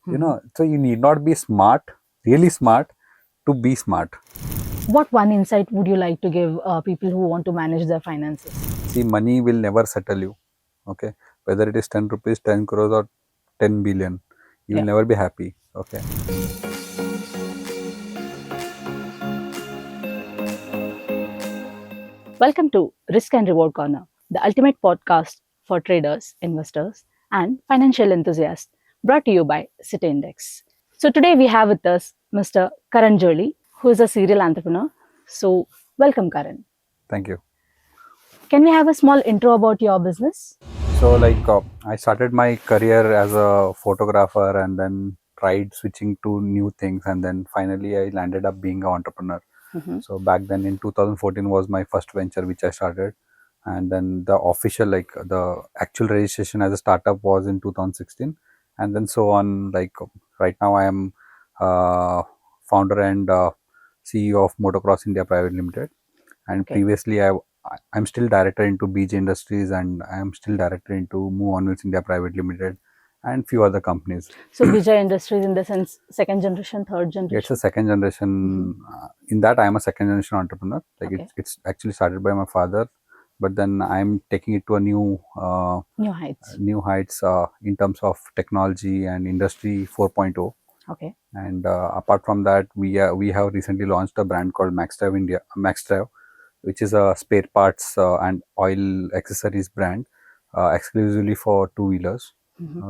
So you need not be smart, really smart, to be smart. What one insight would you like to give people who want to manage their finances? See, money will never settle you. Okay, whether it is 10 rupees, 10 crores, or 10 billion, you will Yeah. never be happy. Okay. Welcome to Risk and Reward Corner, the ultimate podcast for traders, investors, and financial enthusiasts, brought to you by CityIndex. So today we have with us Mr. Karan Javali, who is a serial entrepreneur. So welcome, Karan. Thank you. Can we have a small intro about your business? So, I started my career as a photographer and then tried switching to new things, and then finally I landed up being an entrepreneur. Mm-hmm. So back then in 2014 was my first venture which I started, and then the official, the actual registration as a startup was in 2016, and then so on. Right now I am founder and CEO of Motocross India Private Limited, and Okay. previously I'm still director into BJ Industries, and I am still director into Move On Wheels India Private Limited and few other companies. So Vijay Industries in the sense second generation, third It's a generation? second generation. In that, I am a second generation entrepreneur. Okay. It's actually started by my father, but then I'm taking it to a New heights. new heights in terms of technology and industry 4.0. Okay. And apart from that, we have recently launched a brand called MaxDrive, which is a spare parts and oil accessories brand exclusively for two-wheelers.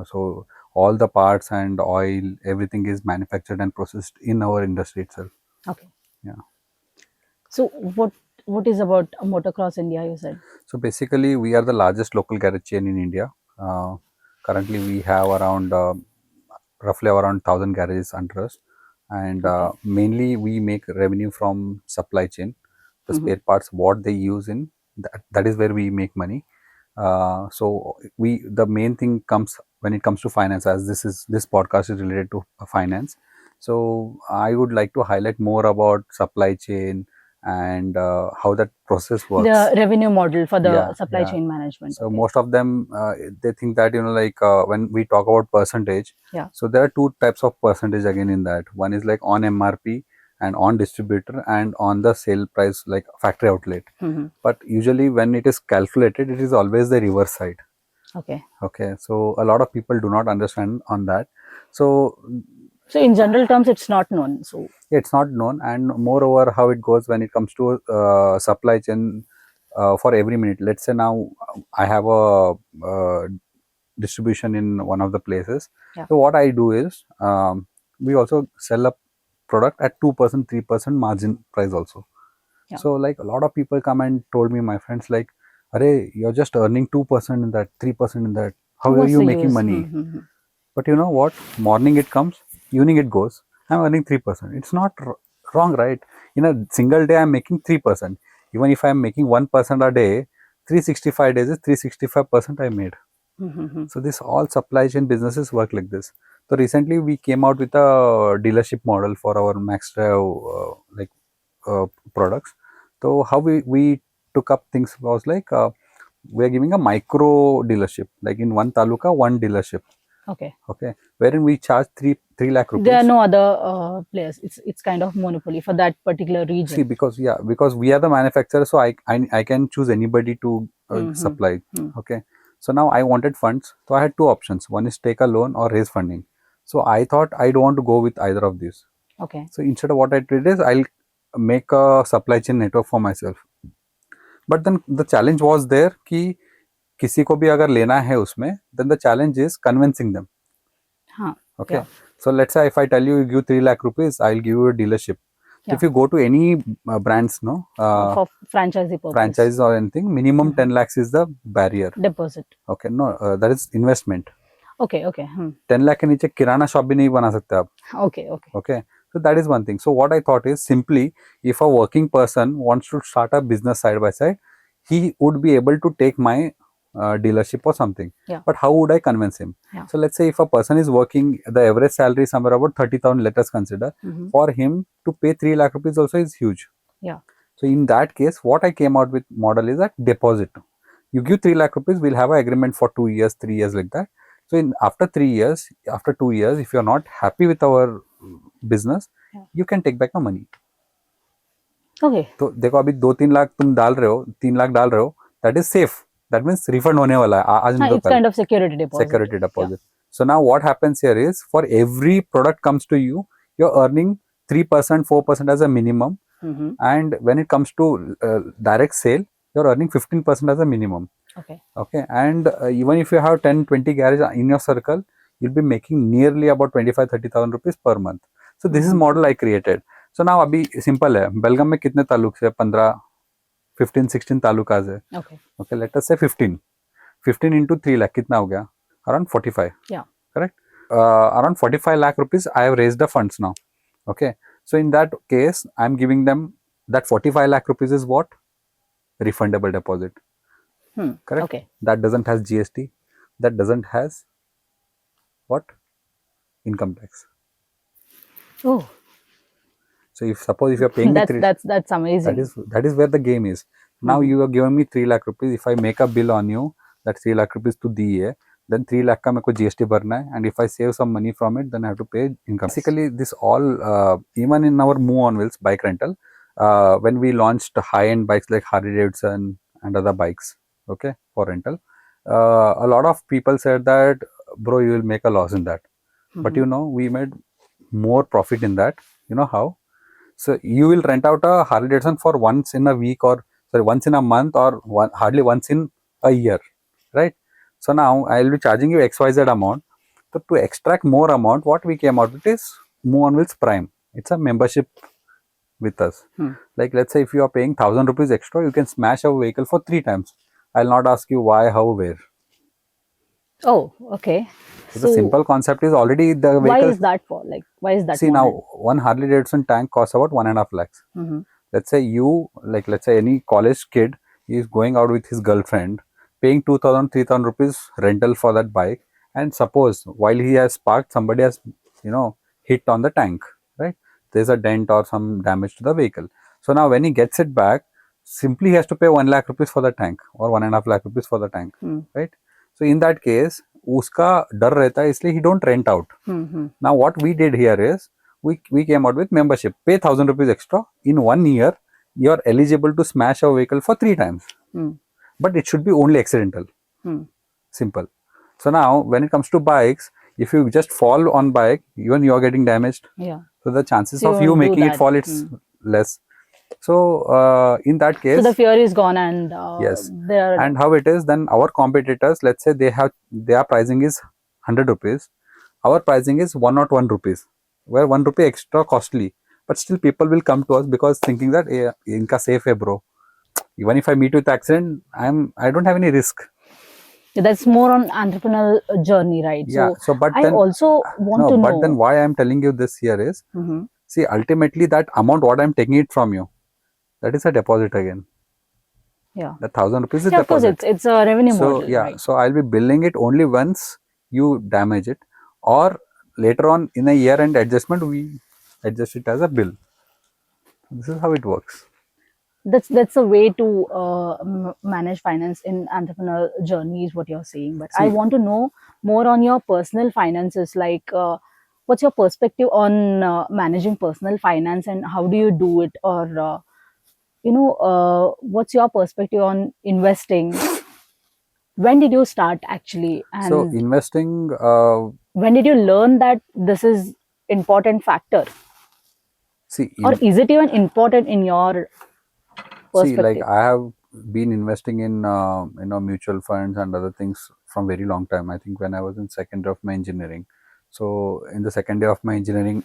So all the parts and oil, everything is manufactured and processed in our industry itself. Okay. Yeah. So what is about Motocross India, you said? So basically, we are the largest local garage chain in India. Currently, we have roughly around 1,000 garages under us, and Okay. mainly we make revenue from supply chain. The spare parts, what they use in that is where we make money. So the main thing comes when it comes to finance, as this podcast is related to finance. So I would like to highlight more about supply chain and how that process works. The revenue model for the Yeah, supply yeah. chain management. So Okay. most of them they think that when we talk about percentage, Yeah. so there are two types of percentage again in that. One is like on MRP and on distributor and on the sale price, like factory outlet. Mhm. But usually when it is calculated, it is always the reverse side. Okay. Okay, so a lot of people do not understand on that. So So in general terms, it's not known. So it's not known, and moreover, how it goes when it comes to supply chain for every minute. Let's say now I have a distribution in one of the places. yeah. So what I do is we also sell a product at 2%, 3% margin price also. Yeah. So like a lot of people come and told me, my friends, like, "Arey, you're just earning 2% in that, 3% in that. How So are what's you the making use? money?" Mm-hmm. But you know what? Morning it comes, evening it goes. I'm earning 3%. It's not wrong, right? In a single day, I'm making 3%. Even if I'm making 1% a day, 365 days is 365% I made. Mm-hmm. So this all supply chain businesses work like this. So recently we came out with a dealership model for our MaxDrive products. So how we took up things was like we are giving a micro dealership, like in one taluka, one dealership. Okay. Okay, wherein we charge 3 lakh rupees. There are no other players. It's kind of monopoly for that particular region. See, because we are the manufacturer, so I can choose anybody to supply. Okay, so now I wanted funds, so I had two options. One is take a loan or raise funding. So I thought I don't want to go with either of these. Okay. So instead of what I did is I'll make a supply chain network for myself. But then the challenge was there कि किसी को भी अगर लेना है उसमें, then the challenge is convincing them. Huh. Okay. Yeah. So let's say if I tell you give 3 lakh rupees, I'll give you a dealership. Yeah. If you go to any brands, no, For franchisee purpose. franchise or anything, minimum 10 lakhs is the barrier. Deposit. Okay, no, that is investment. Okay. Okay. 10 lakh के नीचे किराना shop भी नहीं बना सकते आप. Okay. Okay. Okay, so that is one thing. So what I thought is simply, if a working person wants to start a business side by side, he would be able to take my dealership or something. Yeah. But how would I convince him? Yeah. So let's say if a person is working, the average salary is somewhere about 30,000, let us consider. For him to pay 3 lakh rupees also is huge. Yeah. So in that case, what I came out with model is a deposit. You give 3 lakh rupees, we'll have an agreement for 2 years, 3 years like that. So after 3 years, after 2 years, if you're not happy with our business, you can take back the money. Okay. तो देखो अभी 2-3 लाख तुम डाल रहे हो, 3 लाख डाल रहे हो, that is safe. That means refund होने वाला है आज नहीं तो It's कल. kind of security deposit. Security deposit. So now what happens here is, for every product comes to you, you're earning 3%, 4% as a minimum. And when it comes to direct sale, you're earning 15% as a minimum. Okay. And even if you have 10-20 garages in your circle, you'll be making nearly about 25,000-30,000 rupees per month. So this is model I created. So now अभी simple है, बेलगाम में कितने तालुक से 15, 15, 16 तालुकाज है. Okay, let us say 15 into 3 lakh कितना हो गया? Around 45. Correct. Around 45 lakh rupees I have raised the funds now. Okay, so in that case I'm giving them that 45 lakh rupees is what? Refundable deposit. Correct. Okay. That doesn't has GST. That doesn't has what? Income tax. Oh. So if suppose if you're paying me that's amazing. That is where the game is. Now you are giving me 3 lakh rupees. If I make a bill on you, that 3 lakh rupees to दिए, then 3 lakh का मेरे को GST भरना है, and if I save some money from it, then I have to pay income. Basically, this all even in our move on wheels bike rental, when we launched high-end bikes like Harley Davidson and other bikes, okay, for rental, a lot of people said that, bro, you will make a loss in that. But you know, we made more profit in that. You know how? So you will rent out a Harley Davidson for once in a week, or sorry, once in a month, or hardly once in a year, right? So now I will be charging you XYZ amount. So to extract more amount, what we came out with is Move on Wheels Prime. It's a membership with us. Like let's say if you are paying 1,000 rupees extra, you can smash a vehicle for 3 times. I'll not ask you why, how, where. Oh, okay. So the simple concept is already the vehicle. Why is that for? Like, why is that? See, now one Harley Davidson tank costs about 1.5 lakhs. Let's say you, like let's say any college kid is going out with his girlfriend, paying 2,000, 3,000 rupees rental for that bike, and suppose while he has parked, somebody has, you know, hit on the tank, right? There's a dent or some damage to the vehicle. So now when he gets it back, simply he has to pay 1 lakh rupees for the tank, or 1.5 lakh rupees for the tank, right? So in that case, उसका डर रहता है, इसलिए he don't rent out. Now what we did here is, we came out with membership. Pay 1,000 rupees extra. In 1 year, you are eligible to smash a vehicle for 3 times. But it should be only accidental. Simple. So now when it comes to bikes, if you just fall on bike, even you are getting damaged. So the chances of you making it fall, it's less. So in that case, so the fear is gone, and yes. And how it is, then our competitors, let's say their pricing is 100 rupees. Our pricing is 101 rupees, where 1 rupee extra costly. But still people will come to us because thinking that inka safe hai bro. Even if I meet with accident, I don't have any risk. That's more on entrepreneurial journey, right? Yeah. So but I then, also want to know. But then why I'm telling you this here is, see, ultimately that amount what I'm taking it from you, that is a deposit again. Yeah. The 1,000 rupees is deposit. Of course, it's a revenue model. Yeah. Right? So I'll be billing it only once you damage it, or later on in a year-end adjustment, we adjust it as a bill. This is how it works. That's a way to manage finance in entrepreneurial journey, is what you're saying. But I want to know more on your personal finances. Like, what's your perspective on managing personal finance, and how do you do it? Or what's your perspective on investing? When did you start actually? And so investing. When did you learn that this is important factor? See, or is it even important in your perspective? See, like I have been investing in mutual funds and other things from very long time. I think when I was in second year of my engineering. So in the second year of my engineering,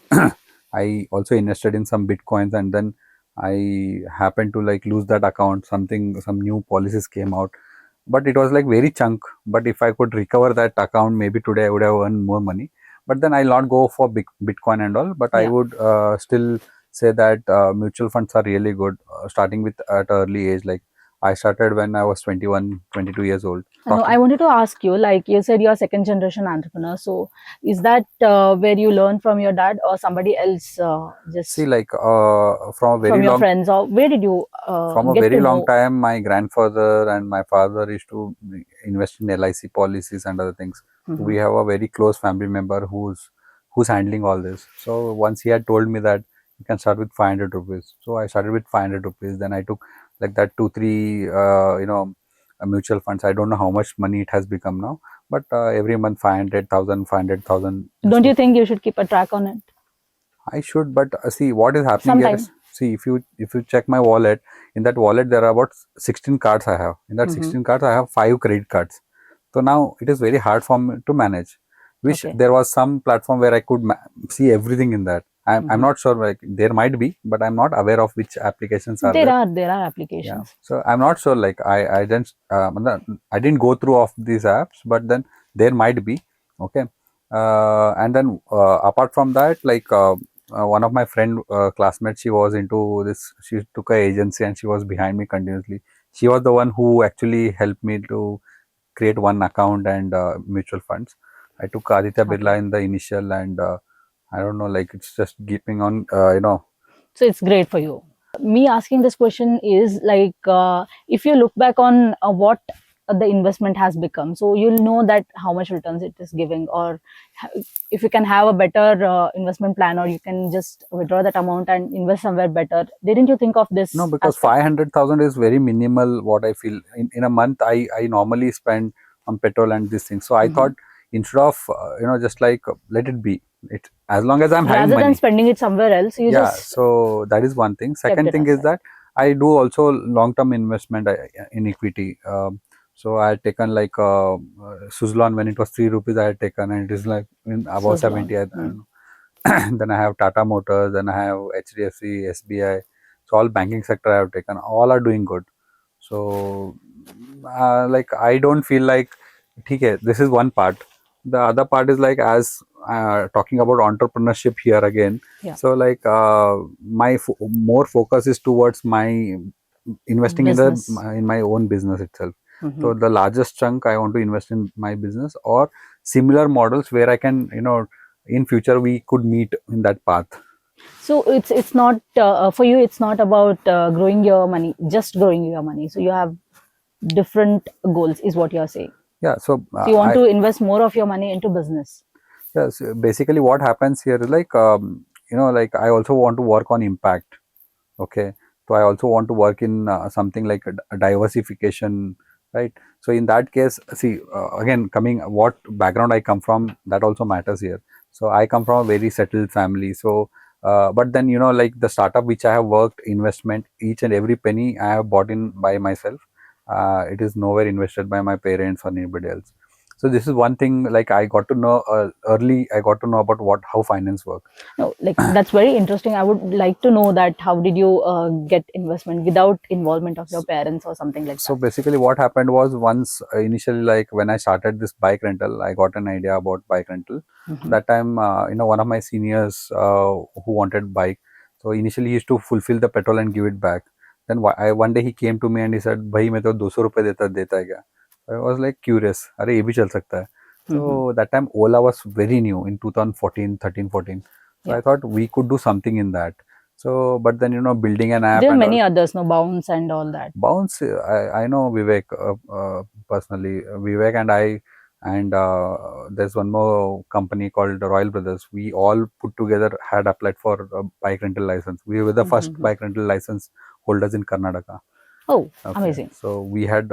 I also invested in some bitcoins, and then I happened to like lose that account. Some new policies came out, but it was like very chunk. But if I could recover that account, maybe today I would have earned more money. But then I'll not go for Bitcoin and all. But I would still say that mutual funds are really good, starting with at early age. Like I started when I was 21, 22 years old. No, I wanted to ask you, like you said, you're a second generation entrepreneur. So, is that where you learned from your dad or somebody else? See, Just like from a from very your long friends, or where did you from a get very to long know? time, my grandfather and my father used to invest in LIC policies and other things. So Mhm. we have a very close family member who's handling all this. So once he had told me that you can start with 500 rupees. So I started with 500 rupees. Then I took like that 2 3 mutual funds. I don't know how much money it has become now, but every month 500,000, 500,000. Don't you think you should keep a track on it? I should, but see what is happening here Sometime. is, see, if you check my wallet, in that wallet there are about 16 cards I have. In that Hmm. 16 cards I have 5 credit cards. So now it is very hard for me to manage. Wish Okay. there was some platform where I could see everything in that. I'm Hmm. not sure, like there might be, but I'm not aware of which applications are there. There are Yeah, applications. so I'm not sure. Like I didn't go through of these apps, but then there might be. Okay, and then apart from that, like one of my friend classmates, she was into this. She took a agency and she was behind me continuously. She was the one who actually helped me to create one account and mutual funds. I took Aditya Okay. Birla in the initial, and I don't know, like it's just keeping on, So it's great for you. Me asking this question is like, if you look back on what the investment has become, so you'll know that how much returns it is giving, or if you can have a better investment plan, or you can just withdraw that amount and invest somewhere better. Didn't you think of No, this because aspect? 500,000 is very minimal. What I feel in a month, I normally spend on petrol and these things. So I Hmm. thought instead of just like let it be. It as long as I'm having Rather than money. spending it somewhere else, you Yeah. just So that is one thing. kept Second it thing is aside. that I do also long term investment in equity. So I had taken like Suzlon when it was 3 rupees. I had taken, and it is like in above Suzlon. 70. I don't know. Then I have Tata Motors, then I have HDFC, SBI. So all banking sector I have taken. All are doing good. So like I don't feel like, okay, this is one part. The other part is like as talking about entrepreneurship here again. Yeah. So like my more focus is towards my investing in the Business. in my own business itself. Hmm. So the largest chunk I want to invest in my business or similar models where I can, in future we could meet in that path. So it's not for you. It's not about growing your money, just growing your money. So you have different goals, is what you're saying. Yeah. So So you want I to invest more of your money into business. yes, basically what happens here is like like I also want to work on impact. Okay, so I also want to work in something like a diversification, right? So in that case, see, again, coming what background I come from, that also matters here. So I come from a very settled family. So but then like the startup which I have worked, investment, each and every penny I have bought in by myself. It is nowhere invested by my parents or anybody else. So this is one thing, like I got to know early. I got to know about how finance work. No, like that's very interesting. I would like to know that how did you get investment without involvement of your parents or something like So that. basically what happened was, once initially, like when I started this bike rental, I got an idea about bike rental. Hmm. That time one of my seniors who wanted bike, so initially he used to fulfill the petrol and give it back. Then one day he came to me and he said, bhai मैं तो 200 रुपए देता है क्या? I was like curious, अरे ये भी चल सकता है. So Hmm. that time Ola was very new in 2014, 13, 14. So Yeah, I thought we could do something in that. So but then building an app there are and many all. others, no bounce and all that. Bounce, I know Vivek personally. Vivek and I, and there's one more company called Royal Brothers. We all put together had applied for a bike rental license. We were the first Hmm. bike rental license holders in Karnataka. Oh, Okay, amazing. so we had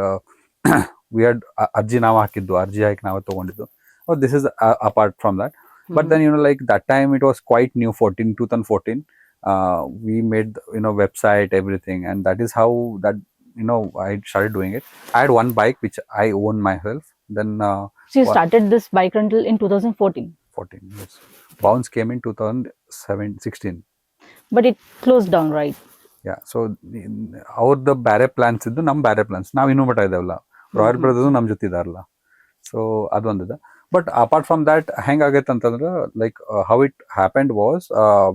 we had ಅರ್ಜಿ ನಾವು ಹಾಕಿದ್ದು ಅರ್ಜಿ ಹಾಕಿ ನಾವೇ ತಗೊಂಡಿದ್ದು. Oh, this is apart from that. But Hmm. then like that time it was quite new, 2014. We made website, everything, and that is how that I started doing it. I had one bike which I own myself. Then So you one, started this bike rental in 2014, 14 years. Bounce came in 2007, 16. but it closed down, right? Yeah, so ಅವ್ರದ್ದು ಬೇರೆ plants ಇದ್ದು ನಮ್ಮ ಬೇರೆ plants ನಾವು ಇನ್ನೂ ಮಟ್ಟ ಇದಾವಲ್ಲ, royal Hmm. Brothers ನಮ್ಮ ಜೊತೆ ಇದಾರಲ್ಲ. ಸೊ ಅದೊಂದಿದೆ. ಬಟ್ ಅಪಾರ್ಟ್ ಫ್ರಮ್ ದ್ಯಾಟ್ ಹೆಂಗಾಗೈತೆ ಅಂತಂದ್ರೆ, like how it happened was,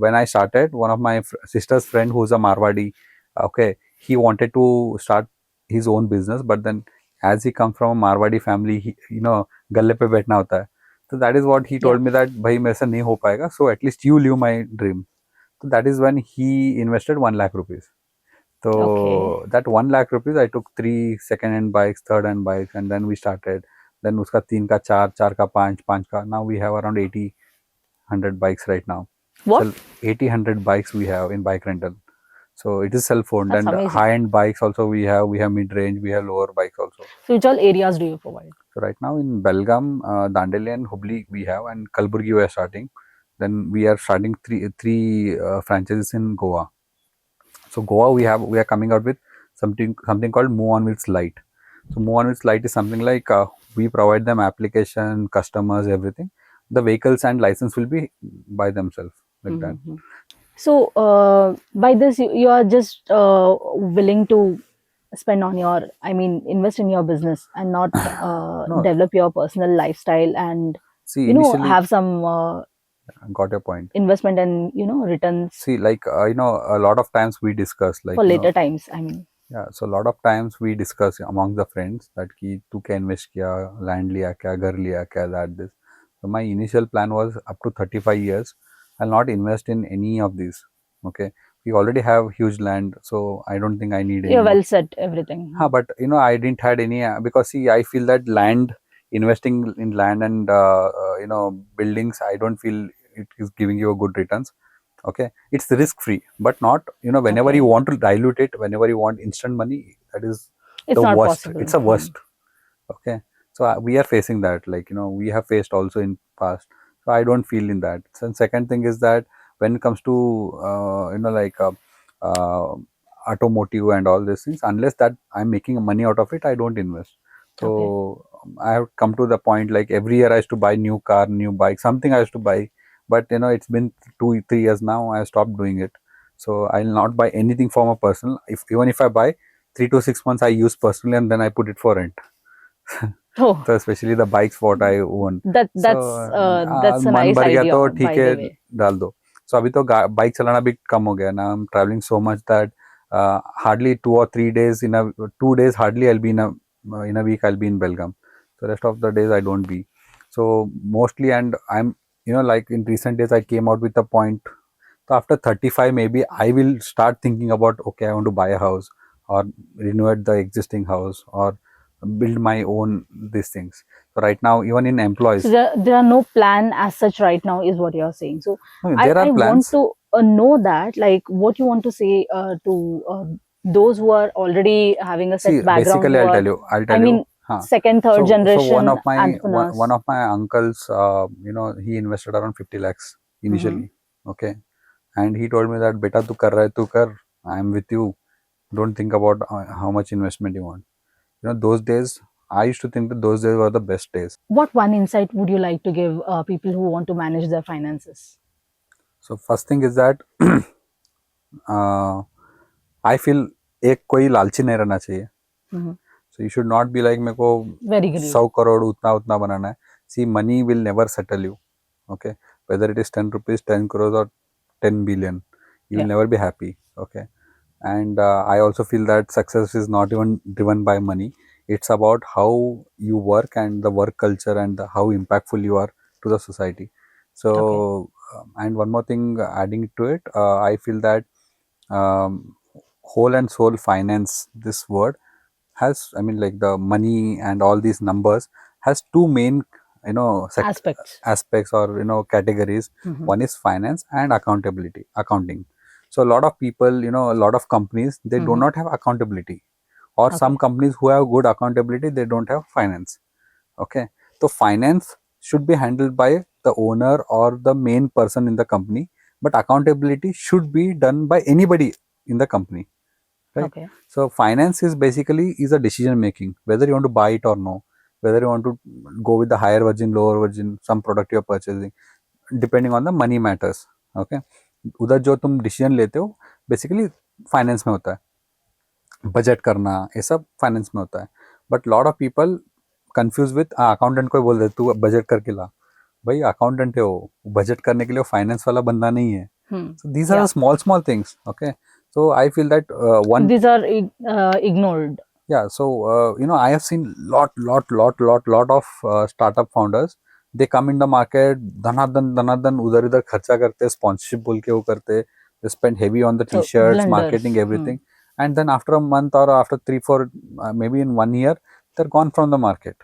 when I started, one of my sister's friend who's a Marwadi. Okay, he wanted to start his own business, but then as he comes from a Marwadi family, he, galle pe baithna hota hai. So that is what he Yeah. told me that bhai mere se nahi ho payega, so at least you live my dream. So that is when he invested 1 lakh rupees. So Okay. that 1 lakh rupees, I took 3 second hand bikes, third hand bikes, and then we started. Then uska 3 ka 4, 4 ka 5, 5 ka. Now we have around 80, 100 bikes right now. What? So 80, 100 bikes we have in bike rental. So it is self-owned, That's and amazing. high-end bikes also we have. We have mid-range, we have lower bikes also. So which all areas do you provide? So right now in Belgaum, Dandeli and Hubli we have, and Kalburgi we are starting. Then we are starting three franchises in Goa. So Goa we are coming out with something called Move On Wheels Lite. So Move On Wheels Lite is something like we provide them application, customers, everything. The vehicles and license will be by themselves, like that. Mhm. So by this, you are just willing to spend on your, I mean, invest in your business and not No, develop your personal lifestyle and, see, initially, have some got your point. investment and, returns See, like, a lot of times we discuss, like, for later times. I mean, yeah, so a lot of times we discuss among the friends that ki tu kya invest kiya, land liya kya, ghar liya kya, that this. So my initial plan was up to 35 years, I'll not invest in any of these. Okay, we already have huge land, so I don't think I need any you're more. well set, everything. But I didn't had any because see, I feel that land, investing in land and buildings, I don't feel it is giving you a good returns. Okay, it's risk free, but not whenever you Okay. want to dilute it, whenever you want instant money, that is It's the not worst. possible. It's a worst. Okay, so we are facing that, like we have faced also in past, so I don't feel in that. So second thing is that when it comes to uh, automotive and all these things, unless that I'm making money out of it, I don't invest. Okay. So I have come to the point, like every year I used to buy new car, new bike, something I used to buy, but it's been 2-3 years now, I stopped doing it. So I'll not buy anything for my personal. Even if I buy 3 to 6 months, I use personally and then I put it for rent. Oh, So especially the bikes what I own. So that's a मन nice भर गया idea, तो ठीक by है, the way. डाल दो. So अभी तो बाइक चलाना भी कम हो गया ना. I'm traveling so much that hardly 2 or 3 days in a 2 days hardly I'll be in a week I'll be in Belgaum. So rest of the days I don't be. So mostly, and I'm like in recent days I came out with a point. So after 35 maybe I will start thinking about, okay, I want to buy a house or renovate the existing house or build my own these things. So right now, even in employees, So there are no plan as such right now, is what you're saying. So there are I want plans. to know that, like, what you want to say to those who are already having a See, set background, basically, who I'll tell are, you. I'll I tell you. mean, second, third So one generation of my one entrepreneurs. of my uncles, he invested around 50 lakhs Mm-hmm. initially. Okay, and he told me that beta tu kar raha hai, tu kar. I'm with you. Don't think about how much investment you want. Those days I used to think that those days were the best days. What one insight would you like to give people who want to manage their finances? So first thing is that I feel एक कोई लालची नहीं रहना चाहिए. Mm-hmm. So you should not be like मेरे को Very greedy. 100 crore उतना उतना बनाना है. See, money will never settle you. Okay, whether it is 10 rupees, 10 crores or 10 billion, you will Yeah. never be happy. Okay, and I also feel that success is not even driven by money. It's about how you work and the work culture and how impactful you are to the society. Okay. So and one more thing adding to it, I feel that um, whole and soul finance, this word has, I mean, like the money and all these numbers has two main Aspects. aspects or categories. Mm-hmm. One is finance and accountability, accounting. So a lot of people, a lot of companies, they do Mm-hmm. not have accountability, or some Okay. companies who have good accountability, they don't have finance. Okay, so finance should be handled by the owner or the main person in the company, but accountability should be done by anybody in the company, right? Okay. So finance is basically is a decision making, whether you want to buy it or no, whether you want to go with the higher version, lower version, some product you're purchasing, depending on the money matters. Okay, उधर जो तुम decision लेते हो basically finance में होता है. Budget करना ये सब फाइनेंस में होता है. But lot of people confuse with accountant को बोल देते तू बजट करके ला. भाई अकाउंटेंट है वो बजट करने के लिए फाइनेंस वाला बंदा नहीं है. So these are Yeah. the small things. Okay, so I feel that one These are ignored. Yeah, so I have seen lot of startup founders. They come in the market, धनाधन उधर इधर खर्चा करते, sponsorship बोल के वो करते. They spend heavy on the So t-shirts, marketing, blunders. everything, and then after a month or after 3 4 maybe in 1 year, they're gone from the market.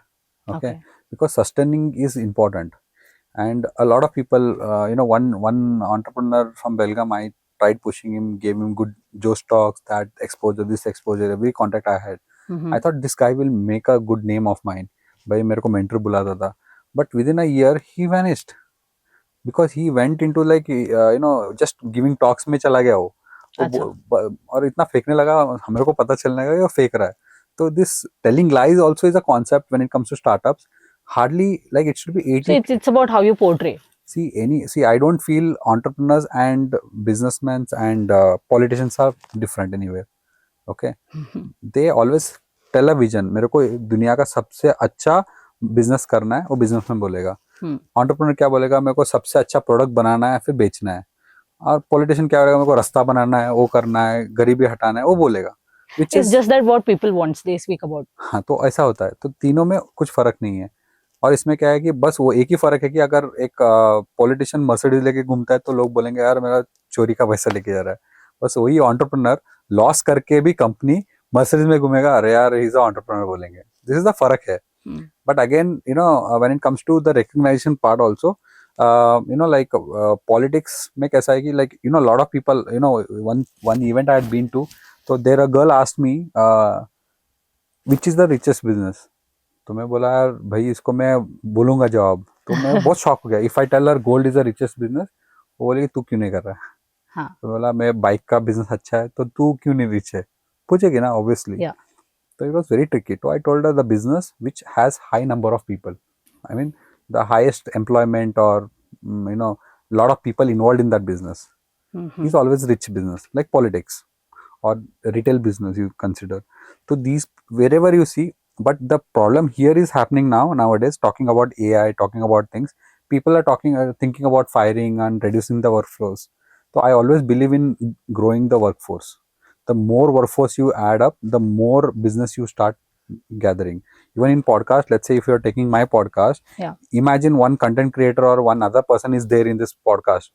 Okay, Okay. because sustaining is important, and a lot of people, one entrepreneur from Belgium, I tried pushing him, gave him good Joe stocks, that exposure, this exposure, every contact I had. Mm-hmm. I thought this guy will make a good name of mine. भाई मेरे को mentor बुलाता था, but within a year he vanished because he went into like just giving talks में चला गया वो अच्छा. और इतना फेंकने लगा, हमारे को पता चलने लगा कि वो फेंक रहा है. तो this telling lies also is a concept when it comes to startups. Hardly, like, it should be So 80. it's about how you portray. See, I don't feel entrepreneurs and businessmen and politicians are different anywhere. Okay, they always tell a vision. मेरे को दुनिया का सबसे अच्छा business करना है, वो businessman बोलेगा. एंटरप्रेन्योर क्या बोलेगा, मेरे को सबसे अच्छा प्रोडक्ट बनाना है फिर बेचना है. और पॉलिटिशियन क्या बोलेगा, मेरे को रास्ता बनाना है, वो करना है, गरीबी हटाना है, वो बोलेगा. विच It's is, just that what people wants they speak about. हाँ, तो ऐसा होता है. तो तीनों में कुछ फर्क नहीं है. और इसमें क्या है कि बस वो एक ही फर्क है कि अगर एक पॉलिटिशियन मर्सिडीज लेके घूमता है तो लोग बोलेंगे यार मेरा चोरी का पैसा लेके जा रहा है. बस वही एंटरप्रेन्योर लॉस करके भी कंपनी मर्सिडीज में घूमेगा, अरे यार ही इज अ एंटरप्रेन्योर बोलेंगे. दिस इज द फर्क है. But again, when it comes to the recognition part also, politics में कैसा है कि lot of people, one event I had been to, so there a girl asked me, which is the richest business. तो मैं बोला यार भाई इसको मैं बोलूंगा जवाब. तो मैं बहुत शॉक हो गया. If I tell her gold is the richest business, वो बोलेगी तू क्यों नहीं कर रहा है. हाँ. तो बोला मैं बाइक का बिजनेस अच्छा है, तो तू क्यों नहीं रिच है, पूछेगी ना obviously. Yeah. So it was very tricky. So I told her the business which has high number of people. I mean, the highest employment or lot of people involved in that business is always rich business, like politics or retail business you consider. So these wherever you see, but the problem here is happening nowadays. Talking about AI, talking about things, people are thinking about firing and reducing the workflows. So I always believe in growing the workforce. The more workforce you add up, the more business you start gathering. Even in podcast, let's say if you're taking my podcast, Yeah. imagine one content creator or one other person is there in this podcast.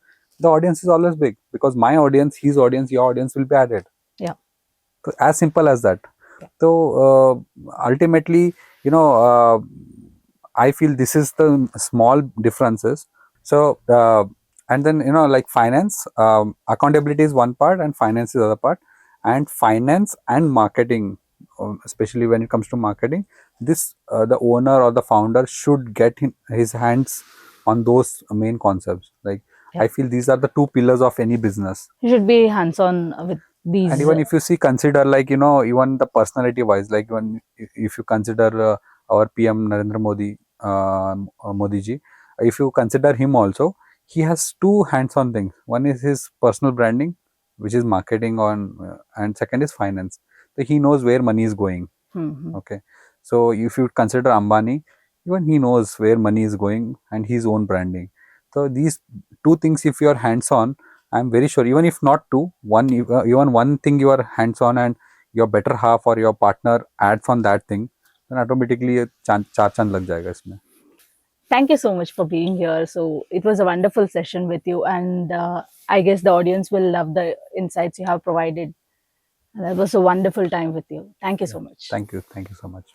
The audience is always big because my audience, his audience, your audience will be added. Yeah. So as simple as that. Yeah. So ultimately, I feel this is the small differences. So and then like finance, accountability is one part and finance is other part. And finance and marketing, especially when it comes to marketing, this the owner or the founder should get his hands on those main concepts. Like, Yeah. I feel these are the two pillars of any business. You should be hands-on with these. And even if you see, consider even the personality wise, like when if you consider our PM Narendra Modi, Modi ji, if you consider him also, he has two hands-on things. One is his personal branding, which is marketing on, and second is finance. So he knows where money is going. Okay, so if you consider Ambani, even he knows where money is going and his own branding. So these two things, if you are hands-on, I'm very sure, even if not two, even one thing you are hands-on and your better half or your partner adds on that thing, then automatically चार चांद लग जाएगा इसमें. Thank you so much for being here. So it was a wonderful session with you, and I guess the audience will love the insights you have provided. And that was a wonderful time with you. Thank you so much. Thank you so much.